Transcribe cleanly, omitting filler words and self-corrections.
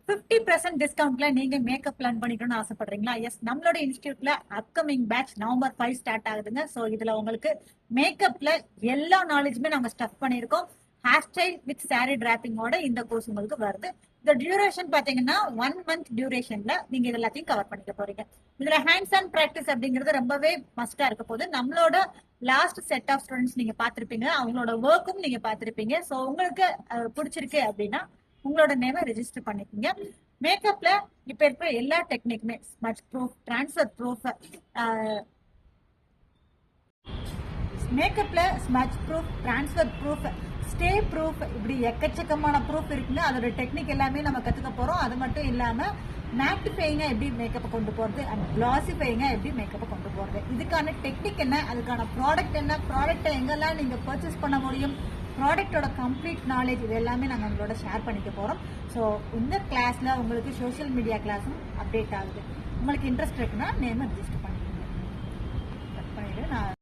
50% டிஸ்கவுண்ட்ல நீங்க makeup plan பண்ணிக்கணும்னு ஆசைப்படுறீங்களா? S, நம்மளோட இன்ஸ்டியூட்ல அப்கமிங் பேட்ச் November 5 ஸ்டார்ட் ஆகுதுங்க. சோ இதுல உங்களுக்கு மேக்கப்ல எல்லா நாலேஜுமே நாங்க ஸ்டஃப் பண்ணிருக்கோம். ஹேர் ஸ்டைல் வித் சாரி டிராப்பிங்கோட இந்த கோர்ஸ் உங்களுக்கு வருது. இந்த டியூரேஷன் பாத்தீங்கன்னா 1 month டியூரேஷன்ல நீங்க இது எல்லாத்தையும் கவர் பண்ணிக்க போறீங்க. இதுல ஹேண்ட்ஸ் ஆன் பிராக்டிஸ் அப்படிங்கிறது ரொம்பவே மஸ்டா இருக்க போது. நம்மளோட லாஸ்ட் செட் ஆஃப் ஸ்டூடெண்ட்ஸ் நீங்க பாத்திருப்பீங்க, அவங்களோட ஒர்க்கும் நீங்க பாத்திருப்பீங்க. சோ உங்களுக்கு பிடிச்சிருக்கு அப்படின்னா உங்களோட நேமை ரெஜிஸ்டர் பண்ணிக்கோங்க. மேக்கப்ல இப்ப இருக்கிற எல்லா டெக்னிக்குமே ஸ்மட்ச் ப்ரூஃப், டிரான்ஸ்ஃபர் ப்ரூஃப், மேக்கப்ல smudge proof, transfer proof, stay proof, இப்படி எக்கச்சக்கமான ப்ரூஃப் இருக்குங்க. அதோட டெக்னிக் எல்லாமே நம்ம கத்துக்க போறோம். அது மட்டும் இல்லாம மேட்டிஃபைங்கா எப்படி மேக்கப்பை கொண்டு போறது அண்ட் கிளாசிஃபைங்கா எப்படி மேக்கப்பை கொண்டு போறது, இதுக்கான டெக்னிக் என்ன, அதுக்கான ப்ராடக்ட் என்ன, ப்ராடக்ட்டை எங்கெல்லாம் நீங்க பர்ச்சேஸ் பண்ண முடியும், ப்ராடக்டோட கம்ப்ளீட் நாலேஜ், இது எல்லாமே நாங்கள் உங்களோட ஷேர் பண்ணிக்க போகிறோம். ஸோ இந்த கிளாஸில் உங்களுக்கு சோஷியல் மீடியா கிளாஸும் அப்டேட் ஆகுது. உங்களுக்கு இன்ட்ரெஸ்ட் இருக்குன்னா நேமை ரிஜிஸ்டர் பண்ணிக்கோங்க. நான்